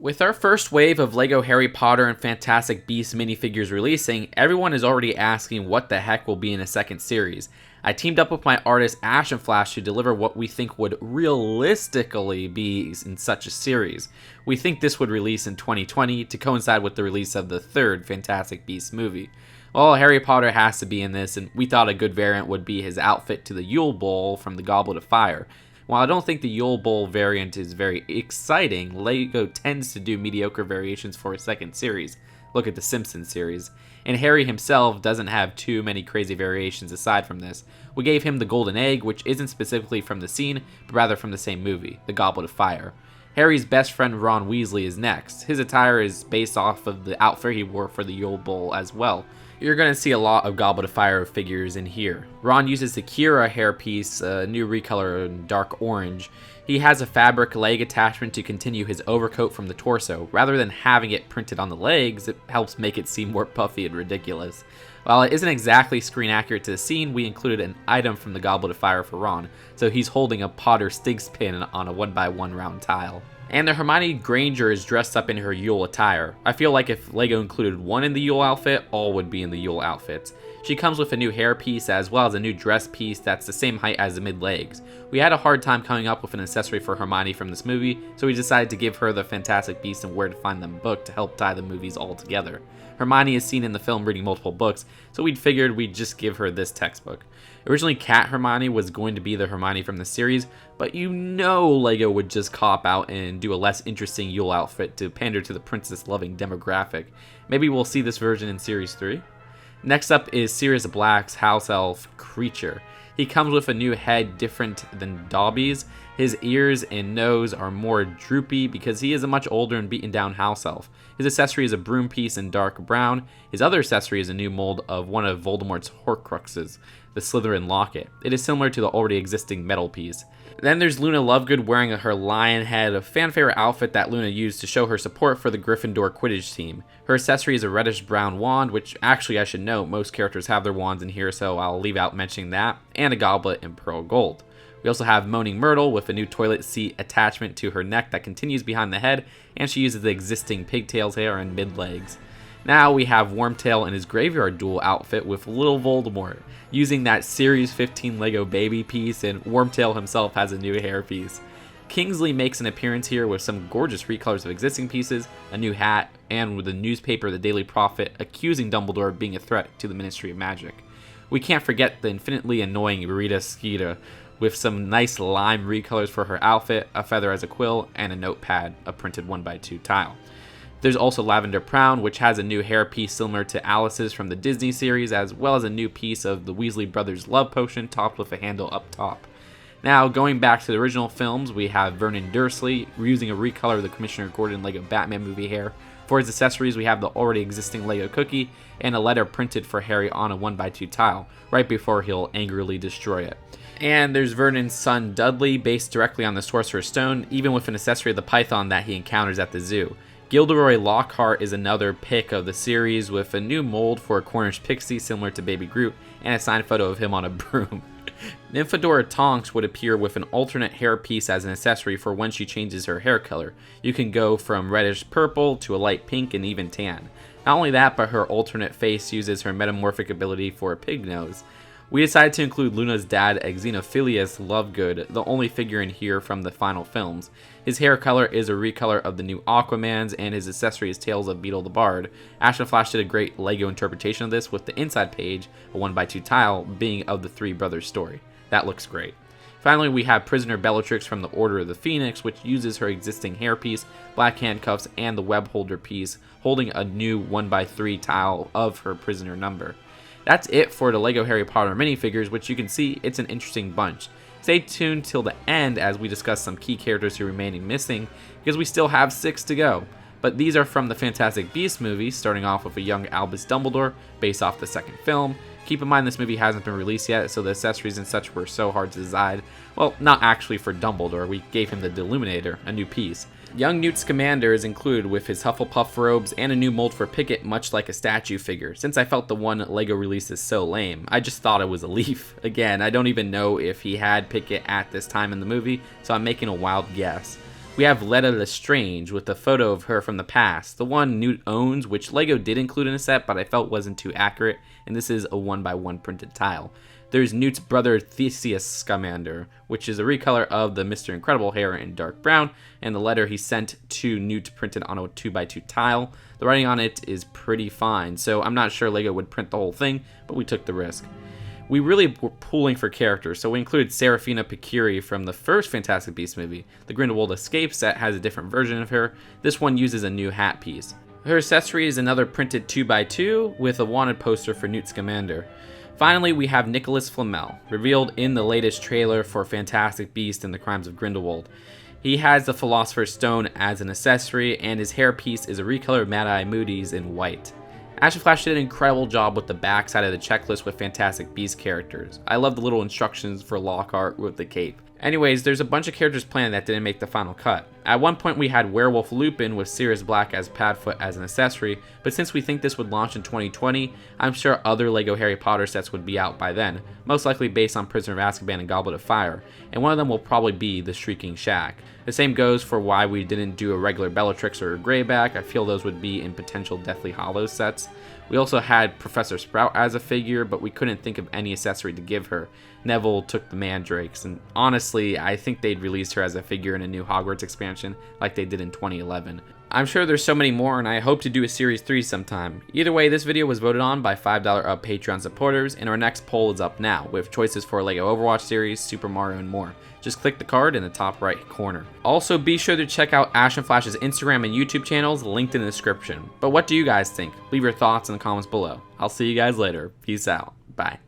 With our first wave of LEGO Harry Potter and Fantastic Beasts minifigures releasing, everyone is already asking what the heck will be in a second series. I teamed up with my artist Ash and Flash to deliver what we think would realistically be in such a series. We think this would release in 2020 to coincide with the release of the third Fantastic Beasts movie. Well, Harry Potter has to be in this, and we thought a good variant would be his outfit to the Yule Bowl from the Goblet of Fire. While I don't think the Yule Bowl variant is very exciting, LEGO tends to do mediocre variations for a second series. Look at the Simpsons series. And Harry himself doesn't have too many crazy variations aside from this. We gave him the golden egg, which isn't specifically from the scene, but rather from the same movie, The Goblet of Fire. Harry's best friend Ron Weasley is next. His attire is based off of the outfit he wore for the Yule Bowl as well. You're going to see a lot of Goblet of Fire figures in here. Ron uses the Kira hairpiece, a new recolor in dark orange. He has a fabric leg attachment to continue his overcoat from the torso. Rather than having it printed on the legs, it helps make it seem more puffy and ridiculous. While it isn't exactly screen accurate to the scene, we included an item from the Goblet of Fire for Ron, so he's holding a Potter Stig's pin on a 1x1 round tile. And the Hermione Granger is dressed up in her Yule attire. I feel like if LEGO included one in the Yule outfit, all would be in the Yule outfits. She comes with a new hairpiece as well as a new dress piece that's the same height as the mid-legs. We had a hard time coming up with an accessory for Hermione from this movie, so we decided to give her the Fantastic Beasts and Where to Find Them book to help tie the movies all together. Hermione is seen in the film reading multiple books, so we'd figured we'd just give her this textbook. Originally, Cat Hermione was going to be the Hermione from the series, but you know LEGO would just cop out and do a less interesting Yule outfit to pander to the princess-loving demographic. Maybe we'll see this version in Series 3? Next up is Sirius Black's house elf, Kreacher. He comes with a new head different than Dobby's. His ears and nose are more droopy because he is a much older and beaten down house elf. His accessory is a broom piece in dark brown. His other accessory is a new mold of one of Voldemort's Horcruxes, the Slytherin locket. It is similar to the already existing metal piece. Then there's Luna Lovegood wearing her lion head, a fan favorite outfit that Luna used to show her support for the Gryffindor Quidditch team. Her accessory is a reddish brown wand, which actually I should note most characters have their wands in here, so I'll leave out mentioning that, and a goblet in pearl gold. We also have Moaning Myrtle with a new toilet seat attachment to her neck that continues behind the head, and she uses the existing pigtails hair and mid-legs. Now we have Wormtail in his Graveyard Duel outfit with Little Voldemort, using that Series 15 LEGO baby piece, and Wormtail himself has a new hairpiece. Kingsley makes an appearance here with some gorgeous recolors of existing pieces, a new hat, and with the newspaper The Daily Prophet accusing Dumbledore of being a threat to the Ministry of Magic. We can't forget the infinitely annoying Rita Skeeter, with some nice lime recolors for her outfit, a feather as a quill, and a notepad, a printed 1x2 tile. There's also Lavender Brown, which has a new hairpiece similar to Alice's from the Disney series, as well as a new piece of the Weasley brothers' love potion topped with a handle up top. Now, going back to the original films, we have Vernon Dursley using a recolor of the Commissioner Gordon LEGO Batman movie hair. For his accessories, we have the already existing LEGO cookie and a letter printed for Harry on a 1x2 tile, right before he'll angrily destroy it. And there's Vernon's son Dudley, based directly on the Sorcerer's Stone, even with an accessory of the python that he encounters at the zoo. Gilderoy Lockhart is another pick of the series with a new mold for a Cornish pixie similar to Baby Groot and a signed photo of him on a broom. Nymphadora Tonks would appear with an alternate hairpiece as an accessory for when she changes her hair color. You can go from reddish purple to a light pink and even tan. Not only that, but her alternate face uses her metamorphic ability for a pig nose. We decided to include Luna's dad, Xenophilius Lovegood, the only figure in here from the final films. His hair color is a recolor of the new Aquamans, and his accessory is Tales of Beetle the Bard. Ash and Flash did a great LEGO interpretation of this, with the inside page, a 1x2 tile, being of the Three Brothers story. That looks great. Finally, we have Prisoner Bellatrix from the Order of the Phoenix, which uses her existing hairpiece, black handcuffs, and the web holder piece, holding a new 1x3 tile of her prisoner number. That's it for the LEGO Harry Potter minifigures, which you can see it's an interesting bunch. Stay tuned till the end as we discuss some key characters who remain missing, because we still have 6 to go. But these are from the Fantastic Beasts movie, starting off with a young Albus Dumbledore, based off the second film. Keep in mind this movie hasn't been released yet, so the accessories and such were so hard to decide. Well, not actually for Dumbledore, we gave him the Deluminator, a new piece. Young Newt Scamander is included with his Hufflepuff robes and a new mold for Pickett, much like a statue figure. Since I felt the one LEGO release is so lame, I just thought it was a leaf. Again, I don't even know if he had Pickett at this time in the movie, so I'm making a wild guess. We have Letta Lestrange with a photo of her from the past, the one Newt owns, which LEGO did include in a set, but I felt wasn't too accurate, and this is a 1x1 printed tile. There's Newt's brother Theseus Scamander, which is a recolor of the Mr. Incredible hair in dark brown, and the letter he sent to Newt printed on a 2x2 tile. The writing on it is pretty fine, so I'm not sure LEGO would print the whole thing, but we took the risk. We really were pooling for characters, so we included Serafina Picuri from the first Fantastic Beasts movie. The Grindelwald Escape set has a different version of her. This one uses a new hat piece. Her accessory is another printed 2x2 with a wanted poster for Newt Scamander. Finally, we have Nicholas Flamel, revealed in the latest trailer for Fantastic Beasts and the Crimes of Grindelwald. He has the Philosopher's Stone as an accessory, and his hairpiece is a recolor of Mad Eye Moody's in white. Ash and Flash did an incredible job with the back side of the checklist with Fantastic Beasts characters. I love the little instructions for Lockhart with the cape. Anyways, there's a bunch of characters planned that didn't make the final cut. At one point we had Werewolf Lupin with Sirius Black as Padfoot as an accessory, but since we think this would launch in 2020, I'm sure other LEGO Harry Potter sets would be out by then, most likely based on Prisoner of Azkaban and Goblet of Fire, and one of them will probably be the Shrieking Shack. The same goes for why we didn't do a regular Bellatrix or a Greyback. I feel those would be in potential Deathly Hallows sets. We also had Professor Sprout as a figure, but we couldn't think of any accessory to give her. Neville took the Mandrakes, and honestly, I think they'd release her as a figure in a new Hogwarts expansion, like they did in 2011. I'm sure there's so many more, and I hope to do a Series 3 sometime. Either way, this video was voted on by $5 up Patreon supporters, and our next poll is up now, with choices for LEGO Overwatch series, Super Mario, and more. Just click the card in the top right corner. Also, be sure to check out Ash and Flash's Instagram and YouTube channels, linked in the description. But what do you guys think? Leave your thoughts in the comments below. I'll see you guys later. Peace out. Bye.